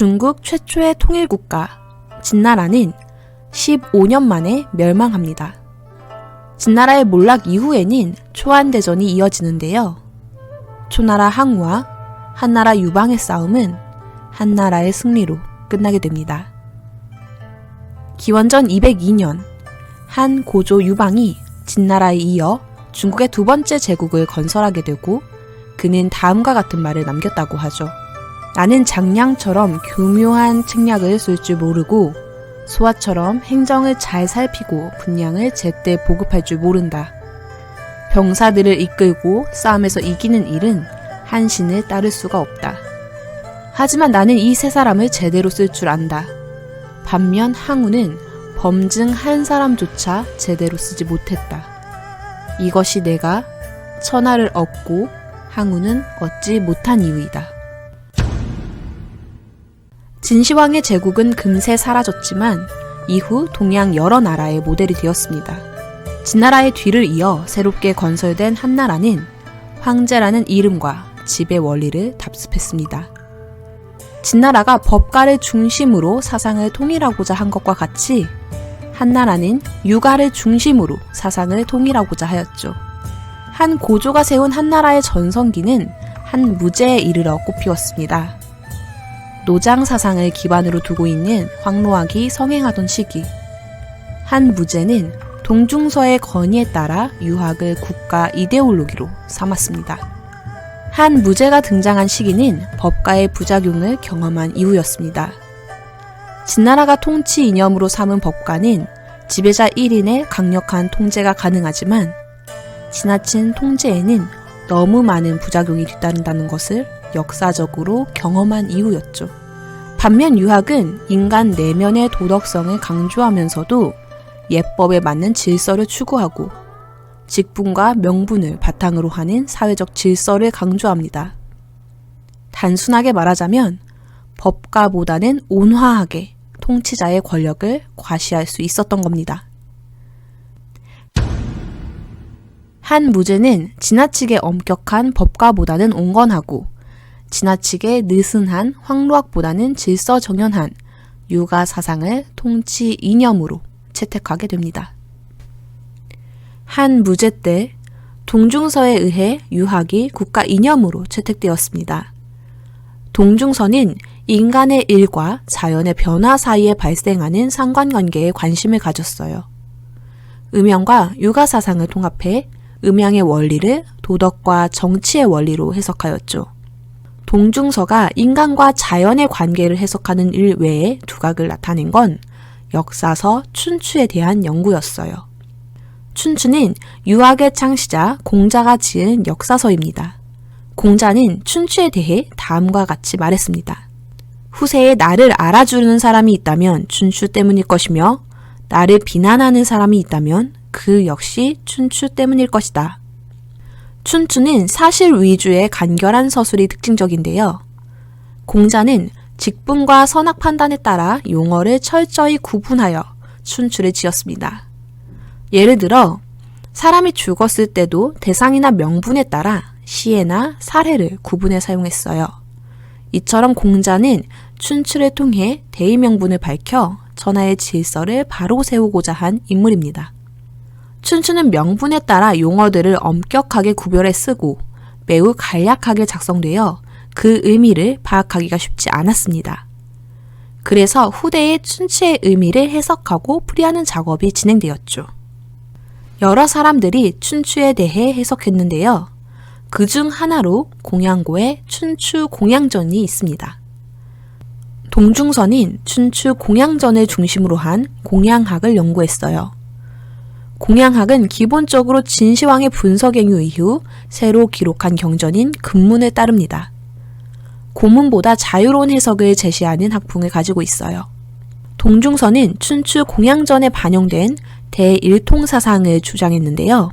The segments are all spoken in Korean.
중국 최초의 통일국가 진나라는 15년 만에 멸망합니다. 진나라의 몰락 이후에는 초안대전이 이어지는데요. 초나라 항우와 한나라 유방의 싸움은 한나라의 승리로 끝나게 됩니다. 기원전 202년 한 고조 유방이 진나라에 이어 중국의 두 번째 제국을 건설하게 되고 그는 다음과 같은 말을 남겼다고 하죠. 나는 장량처럼 교묘한 책략을 쓸 줄 모르고 소아처럼 행정을 잘 살피고 분량을 제때 보급할 줄 모른다. 병사들을 이끌고 싸움에서 이기는 일은 한신을 따를 수가 없다. 하지만 나는 이 세 사람을 제대로 쓸 줄 안다. 반면 항우는 범증 한 사람조차 제대로 쓰지 못했다. 이것이 내가 천하를 얻고 항우는 얻지 못한 이유이다. 진시황의 제국은 금세 사라졌지만 이후 동양 여러 나라의 모델이 되었습니다. 진나라의 뒤를 이어 새롭게 건설된 한나라는 황제라는 이름과 지배 원리를 답습했습니다. 진나라가 법가를 중심으로 사상을 통일하고자 한 것과 같이 한나라는 유가를 중심으로 사상을 통일하고자 하였죠. 한 고조가 세운 한나라의 전성기는 한 무제에 이르러 꽃피웠습니다. 노장 사상을 기반으로 두고 있는 황로학이 성행하던 시기, 한 무제는 동중서의 건의에 따라 유학을 국가 이데올로기로 삼았습니다. 한 무제가 등장한 시기는 법가의 부작용을 경험한 이후였습니다. 진나라가 통치 이념으로 삼은 법가는 지배자 1인의 강력한 통제가 가능하지만 지나친 통제에는 너무 많은 부작용이 뒤따른다는 것을 역사적으로 경험한 이후였죠. 반면 유학은 인간 내면의 도덕성을 강조하면서도 예법에 맞는 질서를 추구하고 직분과 명분을 바탕으로 하는 사회적 질서를 강조합니다. 단순하게 말하자면 법가보다는 온화하게 통치자의 권력을 과시할 수 있었던 겁니다. 한 무제는 지나치게 엄격한 법가보다는 온건하고 지나치게 느슨한 황로학보다는 질서정연한 유가 사상을 통치 이념으로 채택하게 됩니다. 한 무제 때 동중서에 의해 유학이 국가 이념으로 채택되었습니다. 동중서는 인간의 일과 자연의 변화 사이에 발생하는 상관관계에 관심을 가졌어요. 음양과 유가 사상을 통합해 음양의 원리를 도덕과 정치의 원리로 해석하였죠. 동중서가 인간과 자연의 관계를 해석하는 일 외에 두각을 나타낸 건 역사서 춘추에 대한 연구였어요. 춘추는 유학의 창시자 공자가 지은 역사서입니다. 공자는 춘추에 대해 다음과 같이 말했습니다. 후세에 나를 알아주는 사람이 있다면 춘추 때문일 것이며 나를 비난하는 사람이 있다면 그 역시 춘추 때문일 것이다. 춘추는 사실 위주의 간결한 서술이 특징적인데요. 공자는 직분과 선악 판단에 따라 용어를 철저히 구분하여 춘추를 지었습니다. 예를 들어 사람이 죽었을 때도 대상이나 명분에 따라 시해나 살해를 구분해 사용했어요. 이처럼 공자는 춘추를 통해 대의명분을 밝혀 전하의 질서를 바로 세우고자 한 인물입니다. 춘추는 명분에 따라 용어들을 엄격하게 구별해 쓰고 매우 간략하게 작성되어 그 의미를 파악하기가 쉽지 않았습니다. 그래서 후대에 춘추의 의미를 해석하고 풀이하는 작업이 진행되었죠. 여러 사람들이 춘추에 대해 해석했는데요. 그중 하나로 공양고의 춘추 공양전이 있습니다. 동중서는 춘추 공양전을 중심으로 한 공양학을 연구했어요. 공양학은 기본적으로 진시황의 분석행위 이후 새로 기록한 경전인 금문을 따릅니다. 고문보다 자유로운 해석을 제시하는 학풍을 가지고 있어요. 동중서는 춘추 공양전에 반영된 대일통사상을 주장했는데요.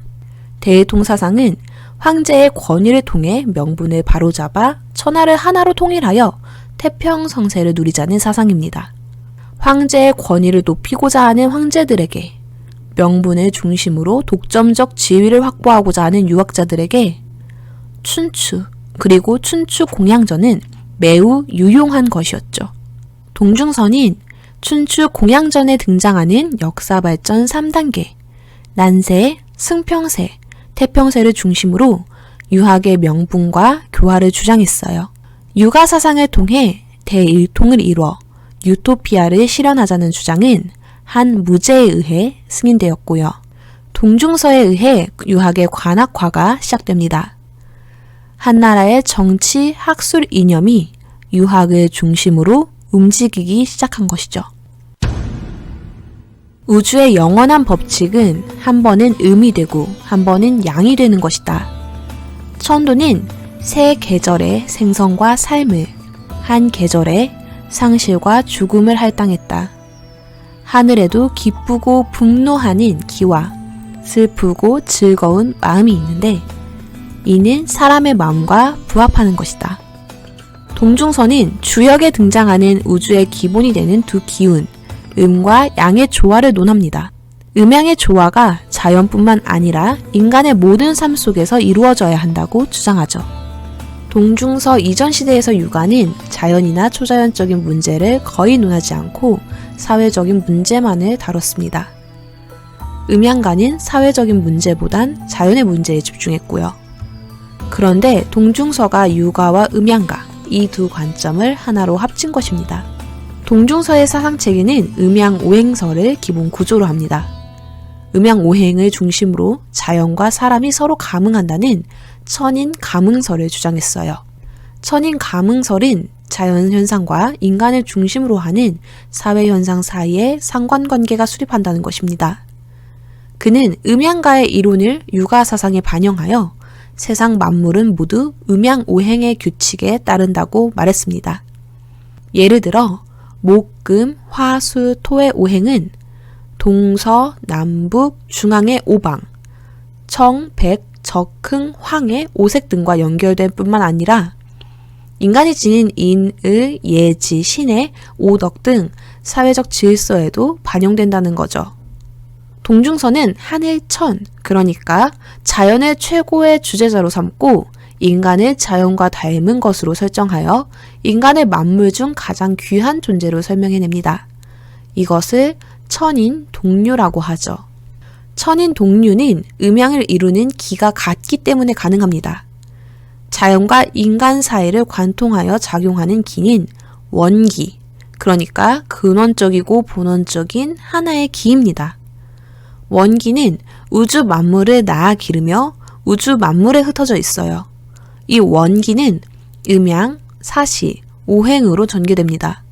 대일통사상은 황제의 권위를 통해 명분을 바로잡아 천하를 하나로 통일하여 태평성세를 누리자는 사상입니다. 황제의 권위를 높이고자 하는 황제들에게 명분을 중심으로 독점적 지위를 확보하고자 하는 유학자들에게 춘추 그리고 춘추 공양전은 매우 유용한 것이었죠. 동중선인 춘추 공양전에 등장하는 역사 발전 3단계, 난세, 승평세, 태평세를 중심으로 유학의 명분과 교화를 주장했어요. 유가 사상을 통해 대일통을 이뤄 유토피아를 실현하자는 주장은 한 무제에 의해 승인되었고요. 동중서에 의해 유학의 관학화가 시작됩니다. 한나라의 정치, 학술 이념이 유학을 중심으로 움직이기 시작한 것이죠. 우주의 영원한 법칙은 한 번은 음이 되고 한 번은 양이 되는 것이다. 천도는 세 계절의 생성과 삶을, 한 계절의 상실과 죽음을 할당했다. 하늘에도 기쁘고 분노하는 기와 슬프고 즐거운 마음이 있는데 이는 사람의 마음과 부합하는 것이다. 동중서는 주역에 등장하는 우주의 기본이 되는 두 기운, 음과 양의 조화를 논합니다. 음양의 조화가 자연뿐만 아니라 인간의 모든 삶 속에서 이루어져야 한다고 주장하죠. 동중서 이전 시대에서 유가는 자연이나 초자연적인 문제를 거의 논하지 않고 사회적인 문제만을 다뤘습니다. 음양가는 사회적인 문제보단 자연의 문제에 집중했고요. 그런데 동중서가 유가와 음양가, 이 두 관점을 하나로 합친 것입니다. 동중서의 사상체계는 음양오행설을 기본 구조로 합니다. 음양오행을 중심으로 자연과 사람이 서로 감응한다는 천인감응설을 주장했어요. 천인감응설은 자연현상과 인간을 중심으로 하는 사회현상 사이에 상관관계가 수립한다는 것입니다. 그는 음양가의 이론을 유가사상에 반영하여 세상 만물은 모두 음양오행의 규칙에 따른다고 말했습니다. 예를 들어 목, 금, 화, 수, 토의 오행은 동서, 남북, 중앙의 오방, 청, 백, 적, 흥, 황의 오색 등과 연결된 뿐만 아니라 인간이 지닌 인, 을, 예지, 신의 오덕 등 사회적 질서에도 반영된다는 거죠. 동중서는 하늘천, 그러니까 자연을 최고의 주제자로 삼고 인간을 자연과 닮은 것으로 설정하여 인간의 만물 중 가장 귀한 존재로 설명해냅니다. 이것을 천인 동류라고 하죠. 천인 동류는 음양을 이루는 기가 같기 때문에 가능합니다. 자연과 인간 사이를 관통하여 작용하는 기는 원기, 그러니까 근원적이고 본원적인 하나의 기입니다. 원기는 우주 만물을 낳아 기르며 우주 만물에 흩어져 있어요. 이 원기는 음양, 사시, 오행으로 전개됩니다.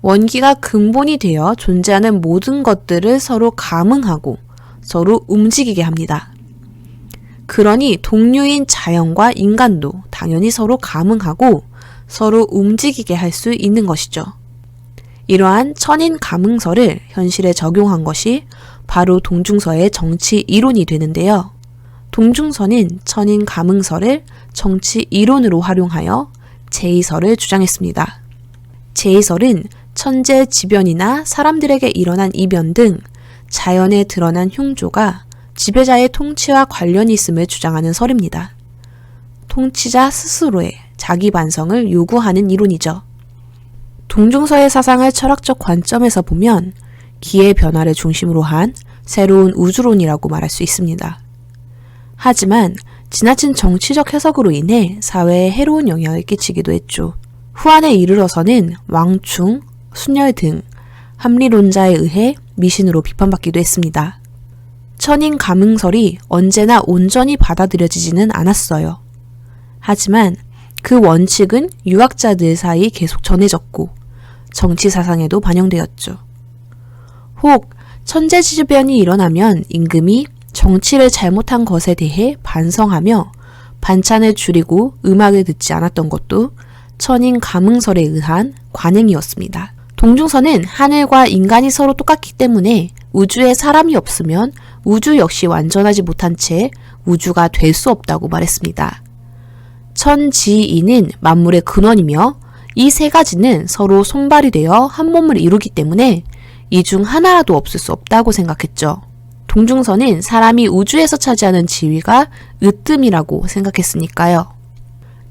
원기가 근본이 되어 존재하는 모든 것들을 서로 감응하고 서로 움직이게 합니다. 그러니 동류인 자연과 인간도 당연히 서로 감응하고 서로 움직이게 할 수 있는 것이죠. 이러한 천인 감응설을 현실에 적용한 것이 바로 동중서의 정치 이론이 되는데요. 동중서는 천인 감응설을 정치 이론으로 활용하여 제의설을 주장했습니다. 제의설은 천재지변이나 사람들에게 일어난 이변 등 자연에 드러난 흉조가 지배자의 통치와 관련이 있음을 주장하는 설입니다. 통치자 스스로의 자기 반성을 요구하는 이론이죠. 동중서의 사상을 철학적 관점에서 보면 기의 변화를 중심으로 한 새로운 우주론이라고 말할 수 있습니다. 하지만 지나친 정치적 해석으로 인해 사회에 해로운 영향을 끼치기도 했죠. 후한에 이르러서는 왕충, 순열 등 합리론자에 의해 미신으로 비판받기도 했습니다. 천인 감응설이 언제나 온전히 받아들여지지는 않았어요. 하지만 그 원칙은 유학자들 사이 계속 전해졌고 정치 사상에도 반영되었죠. 혹 천재지변이 일어나면 임금이 정치를 잘못한 것에 대해 반성하며 반찬을 줄이고 음악을 듣지 않았던 것도 천인 감응설에 의한 관행이었습니다. 동중서는 하늘과 인간이 서로 똑같기 때문에 우주에 사람이 없으면 우주 역시 완전하지 못한 채 우주가 될 수 없다고 말했습니다. 천지인은 만물의 근원이며 이 세 가지는 서로 손발이 되어 한 몸을 이루기 때문에 이 중 하나라도 없을 수 없다고 생각했죠. 동중서는 사람이 우주에서 차지하는 지위가 으뜸이라고 생각했으니까요.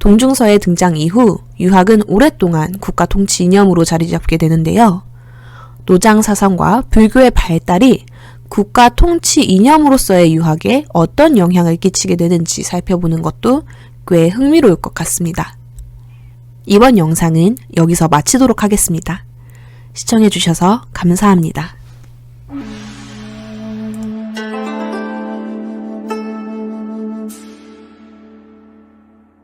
동중서의 등장 이후 유학은 오랫동안 국가 통치 이념으로 자리 잡게 되는데요. 노장 사상과 불교의 발달이 국가 통치 이념으로서의 유학에 어떤 영향을 끼치게 되는지 살펴보는 것도 꽤 흥미로울 것 같습니다. 이번 영상은 여기서 마치도록 하겠습니다. 시청해주셔서 감사합니다.